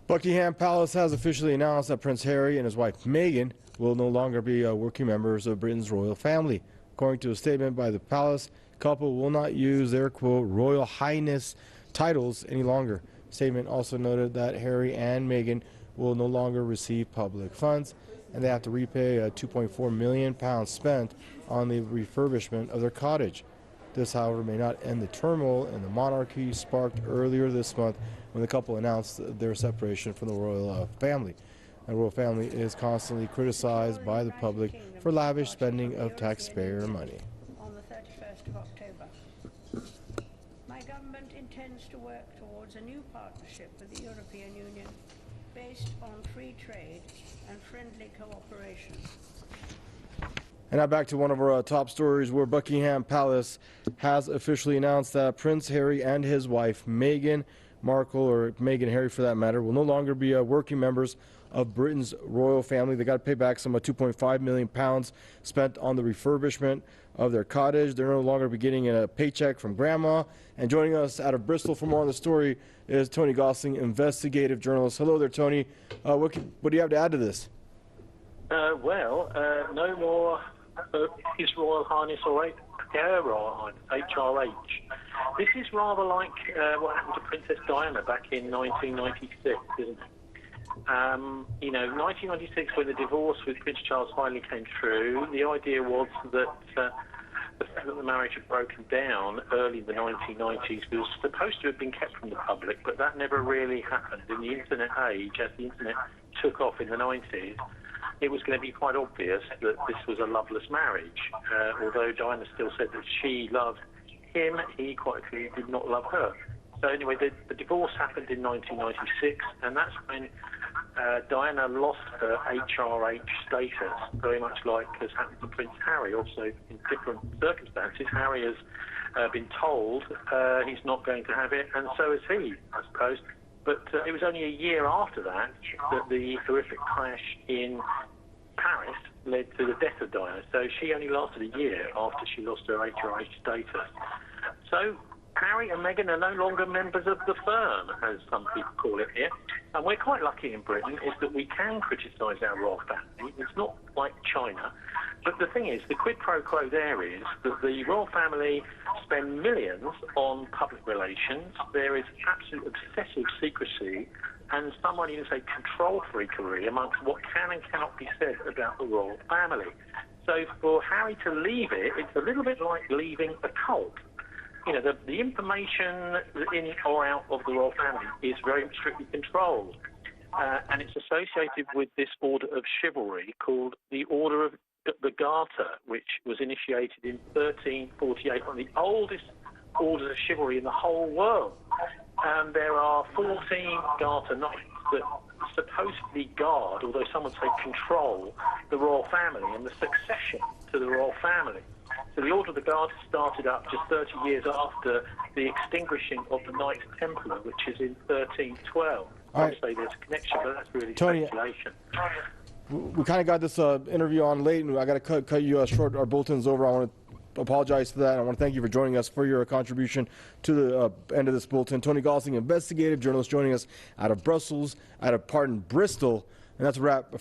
Buckingham Palace has officially announced that Prince Harry and his wife Meghan will no longer be working members of Britain's royal family. According to a statement by the palace, the couple will not use their, quote, Royal Highness titles any longer. The statement also noted that Harry and Meghan will no longer receive public funds, and they have to repay a £2.4 million spent on the refurbishment of their cottage. This, however, may not end the turmoil in the monarchy sparked earlier this month when the couple announced their separation from the royal family. The royal family is constantly criticized by the public for lavish spending of taxpayer money. On the 31st of October, my government intends to work towards a new partnership with the European Union based on free trade and friendly cooperation. And now back to one of our top stories, where Buckingham Palace has officially announced that Prince Harry and his wife Meghan Markle, or Meghan Harry for that matter, will no longer be working members of Britain's royal family. They got to pay back some £2.5 million spent on the refurbishment of their cottage. They're no longer be getting a paycheck from grandma. And joining us out of Bristol for more on the story is Tony Gosling, investigative journalist. Hello there, Tony. What do you have to add to this? No more His Royal Highness or Her Royal Highness, HRH. This is rather like what happened to Princess Diana back in 1996, isn't it? 1996, when the divorce with Prince Charles finally came through, the idea was that the fact that the marriage had broken down early in the 1990s was supposed to have been kept from the public, but that never really happened. In the internet age, as the internet took off in the 90s, it was going to be quite obvious that this was a loveless marriage, although Diana still said that she loved him, he quite clearly did not love her. So anyway, the divorce happened in 1996, and that's when Diana lost her HRH status, very much like has happened to Prince Harry, also in different circumstances. Harry has been told he's not going to have it, and so is he, I suppose. But it was only a year after that that the horrific crash in Paris led to the death of Diana. So she only lasted a year after she lost her HRH status. So Harry and Meghan are no longer members of the firm, as some people call it here. And we're quite lucky in Britain is that we can criticise our royal family. It's not like China. But the thing is, the quid pro quo there is that the royal family spend millions on public relations. There is absolute obsessive secrecy and someone even say control freakery amongst what can and cannot be said about the royal family. So for Harry to leave it, it's a little bit like leaving a cult. You know, the information in or out of the royal family is very strictly controlled. And it's associated with this order of chivalry called the Order of the Garter, which was initiated in 1348, one of the oldest orders of chivalry in the whole world. And there are 14 Garter knights that supposedly guard, although some would say control, the royal family and the succession to the royal family. So the Order of the Garter started up just 30 years after the extinguishing of the Knights Templar, which is in 1312. I say there's a connection, but that's really Tony, speculation. We kind of got this interview on late, and I got to cut you short. Our bulletin's over. I want to apologize for that. I want to thank you for joining us, for your contribution to the end of this bulletin. Tony Gosling, investigative journalist, joining us out of Bristol, and that's a wrap.